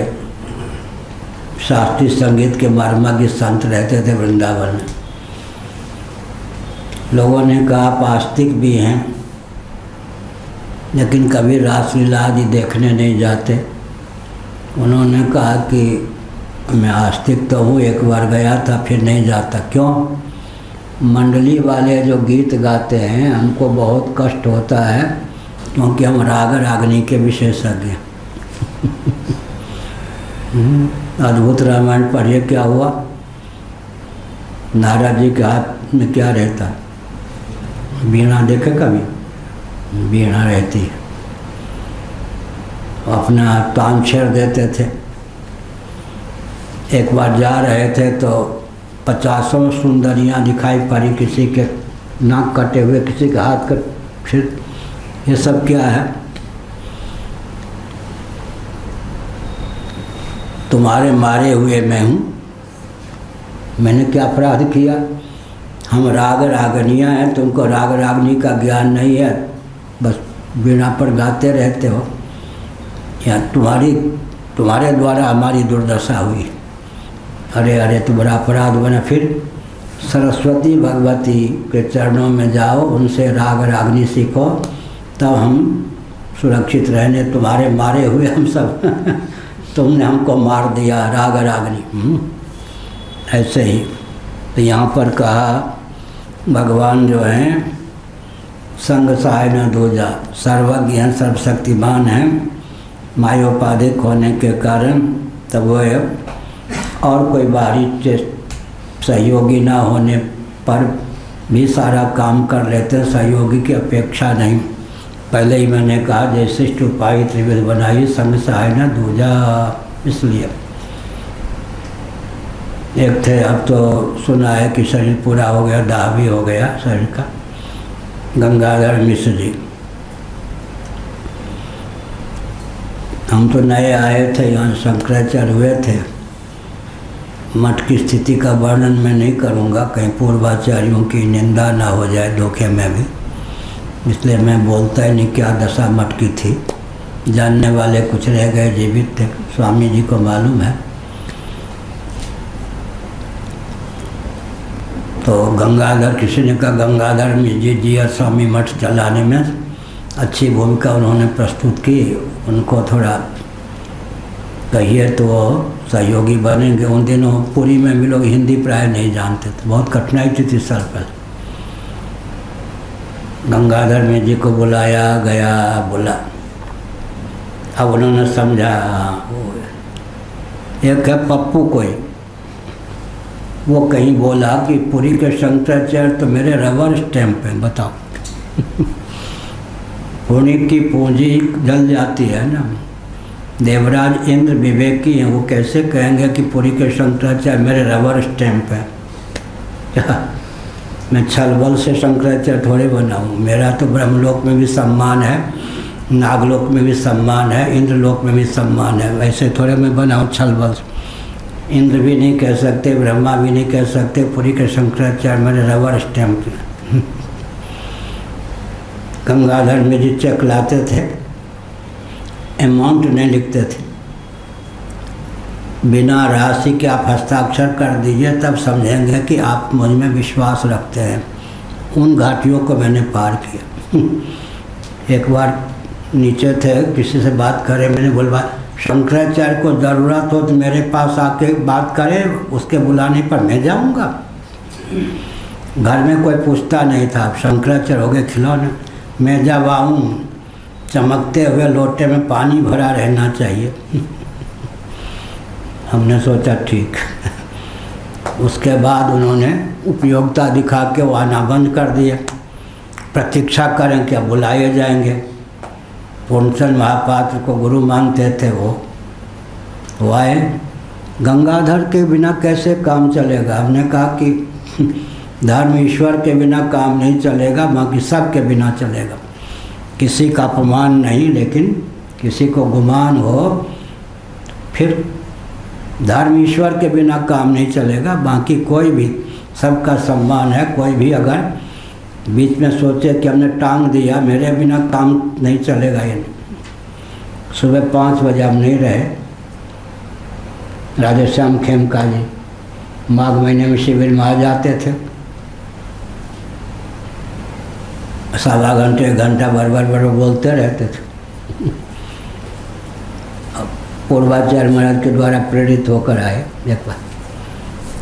शास्त्रीय संगीत के मर्मज्ञ संत रहते थे वृंदावन में। लोगों ने कहा आप आस्तिक भी हैं लेकिन कभी रासलीला आदि देखने नहीं जाते। उन्होंने कहा कि मैं आस्तिक तो हूँ, एक बार गया था फिर नहीं जाता। क्यों? मंडली वाले जो गीत गाते हैं हमको बहुत कष्ट होता है क्योंकि हम राग रागनी के विशेषज्ञ। अद्भुत रामायण पढ़िए क्या हुआ। नारद जी के हाथ में क्या रहता है? वीणा देखे कभी? वीणा रहती है, अपना तान छेड़ देते थे। एक बार जा रहे थे तो 50 सुंदरियाँ दिखाई पड़ी, किसी के नाक कटे हुए, किसी के हाथ कट। फिर ये सब क्या है? तुम्हारे मारे हुए मैं हूँ, मैंने क्या अपराध किया? हम राग रागनियाँ हैं, तुमको राग रागनी का ज्ञान नहीं है, बस वीणा पर गाते रहते हो। या तुम्हारे द्वारा हमारी दुर्दशा हुई। अरे अरे तो बड़ा अपराध बना। फिर सरस्वती भगवती के चरणों में जाओ, उनसे राग रागनी सीखो, तब हम सुरक्षित रहने। तुम्हारे मारे हुए हम सब तुमने हमको मार दिया राग रागनी। ऐसे ही तो यहाँ पर कहा भगवान जो हैं संग सहाय न दूजा, सर्वज्ञ हैं, सर्वशक्तिमान हैं। मायोपाधिक होने के कारण तब वह और कोई बाहरी सहयोगी ना होने पर भी सारा काम कर लेते हैं, सहयोगी की अपेक्षा नहीं। पहले ही मैंने कहा जैसे उपाय त्रिविध बनाई, संग सहाय न दूजा। इसलिए एक थे, अब तो सुना है कि शरीर पूरा हो गया, दाह भी हो गया शरीर का, गंगाधर मिश्र जी। हम तो नए आए थे, यहाँ शंकराचार्य हुए थे। मठ की स्थिति का वर्णन मैं नहीं करूँगा, कहीं पूर्वाचार्यों की निंदा ना हो जाए धोखे में भी, इसलिए मैं बोलता ही नहीं क्या दशा मठ की थी। जानने वाले कुछ रह गए, जीवित थे, स्वामी जी को मालूम है। तो गंगाधर, किसी ने कहा गंगाधर मिश्र जी और स्वामी मठ चलाने में अच्छी भूमिका उन्होंने प्रस्तुत की, उनको थोड़ा कहिए तो वो सहयोगी बनेंगे। उन दिनों पुरी में भी लोग हिंदी प्राय नहीं जानते थे, बहुत कठिनाई थी 30 साल पहले। गंगाधर मिश्र जी को बुलाया गया, बोला, अब उन्होंने समझा। एक है पप्पू कोई, वो कहीं बोला कि पुरी के शंकराचार्य तो मेरे रबर स्टैंप हैं, बताओ। पुण्य की पूंजी जल जाती है ना। देवराज इंद्र विवेकी हैं, वो कैसे कहेंगे कि पुरी के शंकराचार्य मेरे रबर स्टैंप हैं? क्या मैं छलबल से शंकराचार्य थोड़े बना हूँ? मेरा तो ब्रह्मलोक में भी सम्मान है, नागलोक में भी सम्मान है, इंद्रलोक में भी सम्मान है। वैसे थोड़े मैं बना हूँ छलबल से। इंद्र भी नहीं कह सकते, ब्रह्मा भी नहीं कह सकते पुरी के शंकराचार्य मेरे रबर स्टैंप हैं। गंगाधर में जी चेक लाते थे, अमाउंट नहीं लिखते थे, बिना राशि के आप हस्ताक्षर कर दीजिए, तब समझेंगे कि आप मुझ में विश्वास रखते हैं। उन घाटियों को मैंने पार किया। एक बार नीचे थे, किसी से बात करें, मैंने बोलवा शंकराचार्य को ज़रूरत हो तो मेरे पास आके बात करे, उसके बुलाने पर मैं जाऊंगा। घर में कोई पूछता नहीं था, शंकराचार्य हो गए खिलौने। मैं जब आऊँ चमकते हुए लोटे में पानी भरा रहना चाहिए। हमने सोचा ठीक। उसके बाद उन्होंने उपयोगिता दिखा के वो आना बंद कर दिया। प्रतीक्षा करें क्या बुलाए जाएंगे। पूर्णचंद महापात्र को गुरु मानते थे वो आए। गंगाधर के बिना कैसे काम चलेगा। हमने कहा कि धर्म ईश्वर के बिना काम नहीं चलेगा, बाकी सब के बिना चलेगा। किसी का अपमान नहीं, लेकिन किसी को गुमान हो फिर धर्म ईश्वर के बिना काम नहीं चलेगा। बाकी कोई भी, सबका सम्मान है। कोई भी अगर बीच में सोचे कि हमने टांग दिया, मेरे बिना काम नहीं चलेगा, ये नहीं। सुबह 5 बजे हम नहीं रहे। राधेश्याम खेमका जी माघ महीने में शिविर में आ जाते थे। सवा घंटे 1 घंटा भर बोलते रहते थे। पूर्वाचार्य महाराज के द्वारा प्रेरित होकर आए एक बार।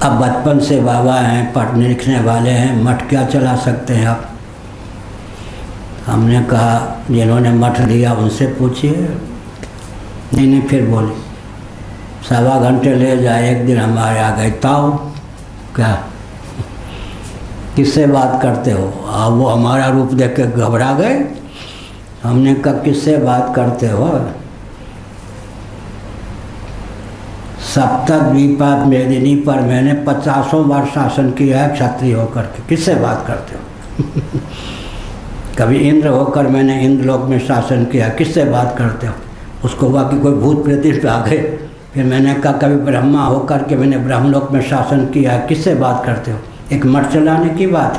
अब बचपन से बाबा हैं, पढ़ने लिखने वाले हैं, मठ क्या चला सकते हैं आप। हमने कहा जिन्होंने मठ दिया उनसे पूछिए। नहीं फिर बोले सवा घंटे ले जाए। एक दिन हमारे आ गए, ताऊ क्या किससे बात करते हो। वो हमारा रूप देख के घबरा गए। हमने कहा किससे बात करते हो। सप्तद्वीपा मेदिनी पर मैंने 50 बार शासन किया है क्षत्रिय होकर के। किससे बात करते हो। कभी इंद्र होकर मैंने इंद्रलोक में शासन किया, किससे बात करते हो। उसको हुआ कि कोई भूत प्रेत आ गए। फिर मैंने कहा कभी ब्रह्मा होकर के मैंने ब्रह्मलोक में शासन किया है, किससे बात करते हो। एक मठ चलाने की बात।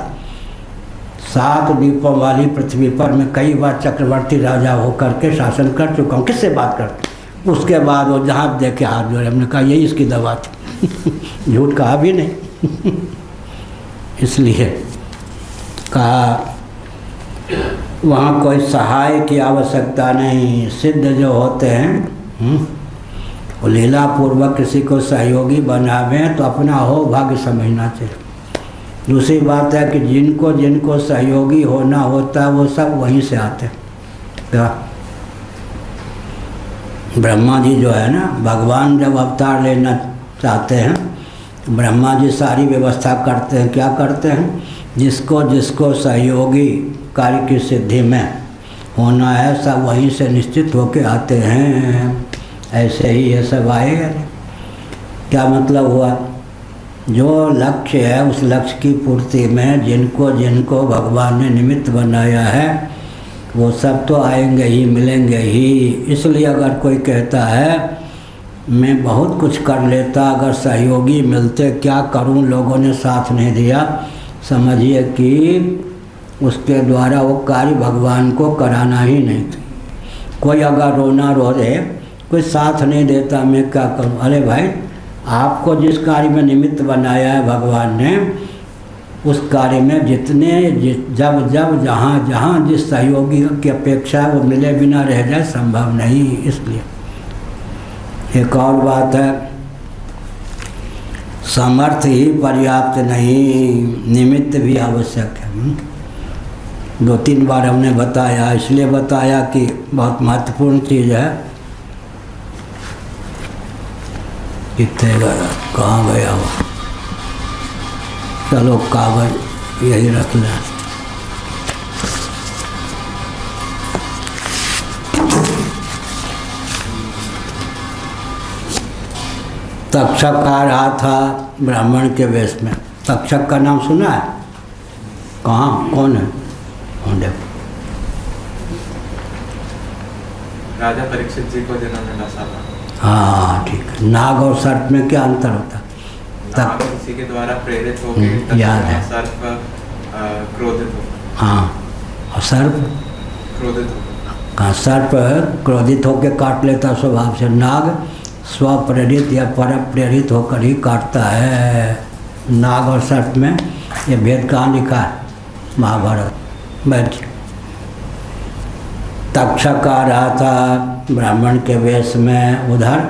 7 द्वीपों वाली पृथ्वी पर मैं कई बार चक्रवर्ती राजा होकर के शासन कर चुका हूँ, किससे बात करते। उसके बाद वो जहाँ देखे हाथ जोड़े। हमने कहा यही इसकी दवा थी। झूठ कहा भी नहीं। इसलिए कहा वहाँ कोई सहाय की आवश्यकता नहीं। सिद्ध जो होते हैं वो लीला पूर्वक किसी को सहयोगी बनावें तो अपना हो भाग्य समझना चाहिए। दूसरी बात है कि जिनको जिनको सहयोगी होना होता है वो सब वहीं से आते हैं। क्या ब्रह्मा जी जो है ना, भगवान जब अवतार लेना चाहते हैं ब्रह्मा जी सारी व्यवस्था करते हैं। क्या करते हैं, जिसको जिसको सहयोगी कार्य की सिद्धि में होना है सब वहीं से निश्चित होके आते हैं। ऐसे ही ये सब आएगा। क्या मतलब हुआ, जो लक्ष्य है उस लक्ष्य की पूर्ति में जिनको जिनको भगवान ने निमित्त बनाया है वो सब तो आएंगे ही, मिलेंगे ही। इसलिए अगर कोई कहता है मैं बहुत कुछ कर लेता अगर सहयोगी मिलते, क्या करूं, लोगों ने साथ नहीं दिया, समझिए कि उसके द्वारा वो कार्य भगवान को कराना ही नहीं था। कोई अगर रोना रो दे, कोई साथ नहीं देता, मैं क्या करूं। अरे भाई, आपको जिस कार्य में निमित्त बनाया है भगवान ने, उस कार्य में जब जहाँ जिस सहयोगी की अपेक्षा है वो मिले बिना रह जाए संभव नहीं। इसलिए एक और बात है, सामर्थ्य ही पर्याप्त नहीं, निमित्त भी आवश्यक है। 2-3 बार हमने बताया, इसलिए बताया कि बहुत महत्वपूर्ण चीज़ है। कितने गया, कहाँ गया वो। चलो कागज यही रख लें। तक्षक आ रहा था ब्राह्मण के वेश में। तक्षक का नाम सुना है? कहाँ, कौन है? देखो, राजा परीक्षित जी को जिन्होंने नसा था। हाँ ठीक है। नाग और सर्प में क्या अंतर होता है? नाग किसी के द्वारा प्रेरित होकर याद है। सर्प क्रोधित होगा। हाँ, और सर्प क्रोधित होगा। कहाँ, सर्प क्रोधित होकर काट लेता स्वभाव से। नाग स्वप्रेरित या पर प्रेरित होकर ही काटता है। नाग और सर्प में ये भेद कहाँ लिखा है? महाभारत। बैठ। तक्षक आ रहा था ब्राह्मण के वेश में। उधर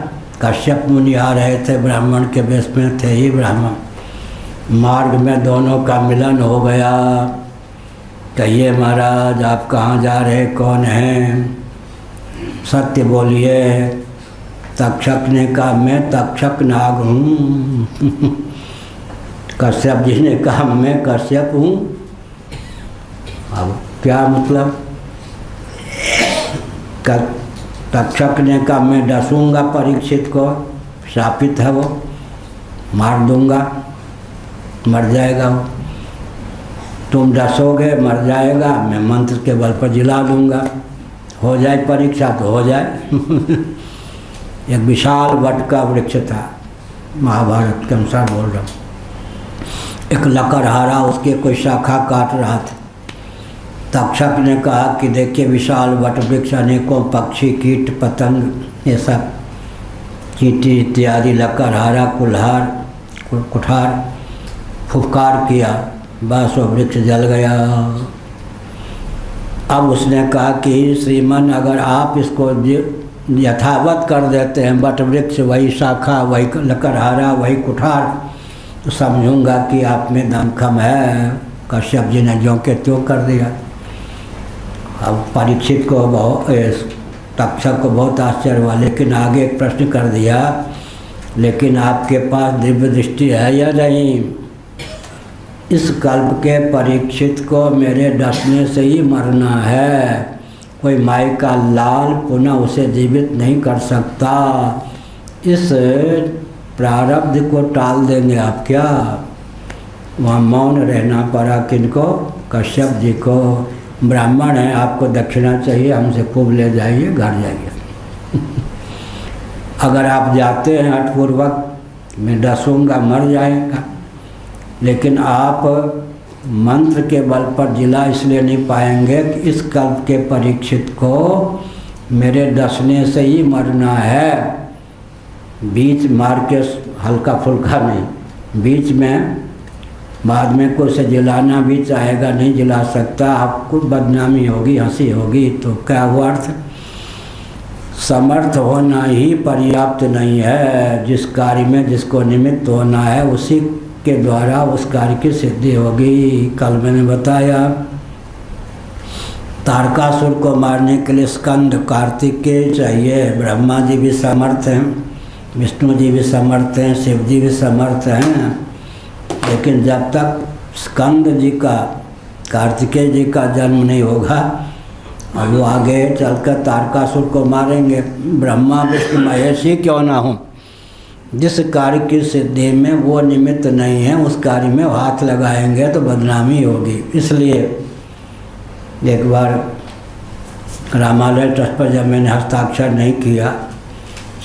कश्यप मुनि आ रहे थे, ब्राह्मण के वेश में थे ही ब्राह्मण। मार्ग में दोनों का मिलन हो गया। कहिए महाराज आप कहाँ जा रहे, कौन हैं, सत्य बोलिए। तक्षक ने कहा मैं तक्षक नाग हूँ। कश्यप जी ने कहा मैं कश्यप हूँ। अब क्या मतलब? तक्षक ने कहा मैं डसूंगा परीक्षित को, शापित है वो, मार दूंगा, मर जाएगा वो। तुम डसोगे मर जाएगा, मैं मंत्र के बल पर जिला दूंगा, हो जाए परीक्षा तो हो जाए। एक विशाल वट का वृक्ष था, महाभारत के अनुसार बोल रहा हूँ। एक लकड़हारा उसके कोई शाखा काट रहा था। तक्षक ने कहा कि देखिए विशाल वट वृक्ष, अनेकों पक्षी कीट पतंग ये सब, चींटी इत्यादि, लकड़हारा कुल्हार कुठार फुफकार किया, बस वो वृक्ष जल गया। अब उसने कहा कि श्रीमन अगर आप इसको यथावत कर देते हैं, वट वृक्ष वही शाखा वही लकड़हारा वही कुठार, तो समझूंगा कि आप में दमखम है। कश्यप जी ने ज्यों के त्यों कर दिया। अब परीक्षित को तक्षक को बहुत आश्चर्य हुआ, लेकिन आगे एक प्रश्न कर दिया, लेकिन आपके पास दिव्य दृष्टि है या नहीं? इस कल्प के परीक्षित को मेरे डसने से ही मरना है, कोई माई का लाल पुनः उसे जीवित नहीं कर सकता। इस प्रारब्ध को टाल देंगे आप क्या? वहाँ मौन रहना पड़ा किनको? कश्यप जी को। ब्राह्मण है, आपको दक्षिणा चाहिए, हमसे खूब ले जाइए, घर जाइए। अगर आप जाते हैं हठपूर्वक, मैं डसूंगा मर जाएगा, लेकिन आप मंत्र के बल पर जिला इसलिए नहीं पाएंगे कि इस कल्प के परीक्षित को मेरे डसने से ही मरना है। बीच मार के हल्का फुल्का नहीं, बीच में बाद में कोई से जिलाना भी चाहेगा नहीं जिला सकता, आपको बदनामी होगी, हंसी होगी, तो क्या हुआ अर्थ? समर्थ होना ही पर्याप्त नहीं है। जिस कार्य में जिसको निमित्त होना है उसी के द्वारा उस कार्य की सिद्धि होगी। कल मैंने बताया तारकासुर को मारने के लिए स्कंद कार्तिकेय चाहिए। ब्रह्मा जी भी समर्थ हैं, विष्णु जी भी समर्थ हैं, शिव जी भी समर्थ हैं, लेकिन जब तक स्कंद जी का, कार्तिकेय जी का जन्म नहीं होगा, और वो आगे चलकर तारकासुर को मारेंगे। ब्रह्मा विष्णु महेश ही क्यों ना हो, जिस कार्य की सिद्धि में वो निमित्त नहीं है उस कार्य में हाथ लगाएंगे तो बदनामी होगी। इसलिए एक बार रामालय ट्रस्ट पर जब मैंने हस्ताक्षर नहीं किया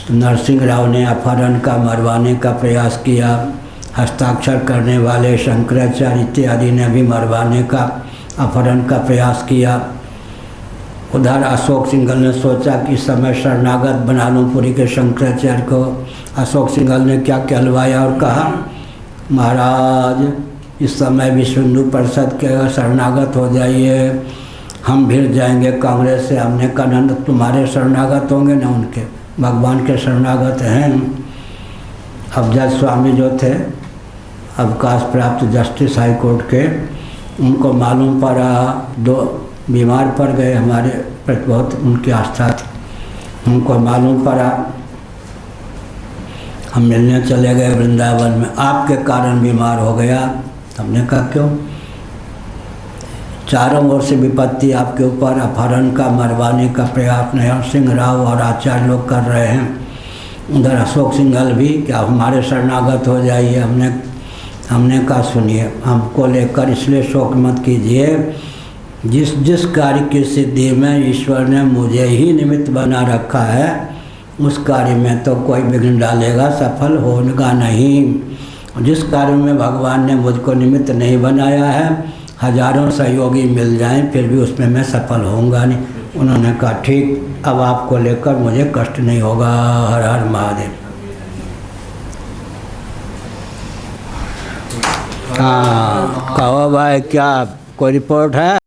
तो नरसिंह राव ने अपहरण का मरवाने का प्रयास किया। हस्ताक्षर करने वाले शंकराचार्य इत्यादि ने भी मरवाने का, अपहरण का प्रयास किया। उधर अशोक सिंघल ने सोचा कि इस समय शरणागत बना लूँ पुरी के शंकराचार्य को। अशोक सिंघल ने क्या कहलवाया और कहा, महाराज इस समय विश्व हिंदू परिषद के शरणागत हो जाइए, हम भिड़ जाएंगे कांग्रेस से। हमने कहा नंद तुम्हारे शरणागत होंगे ना, उनके भगवान के शरणागत हैं। अब जज स्वामी जो थे अवकाश प्राप्त जस्टिस हाई कोर्ट के, उनको मालूम पड़ा, दो बीमार पड़ गए, हमारे प्रति बहुत उनकी आस्था थी। उनको मालूम पड़ा, हम मिलने चले गए वृंदावन में, आपके कारण बीमार हो गया। हमने कहा क्यों? चारों ओर से विपत्ति आपके ऊपर, अपहरण का, मरवाने का प्रयास नरसिंह राव और आचार्य लोग कर रहे हैं। उधर अशोक सिंघल भी क्या हमारे शरणागत हो जाइए। हमने कहा सुनिए, हमको लेकर इसलिए शोक मत कीजिए, जिस जिस कार्य की सिद्धि में ईश्वर ने मुझे ही निमित्त बना रखा है उस कार्य में तो कोई विघ्न डालेगा, सफल होगा नहीं। जिस कार्य में भगवान ने मुझको निमित्त नहीं बनाया है, हजारों सहयोगी मिल जाएं फिर भी उसमें मैं सफल होऊंगा नहीं। उन्होंने कहा ठीक, अब आपको लेकर मुझे कष्ट नहीं होगा। हर हर महादेव। हाँ कहो भाई, क्या कोई रिपोर्ट है?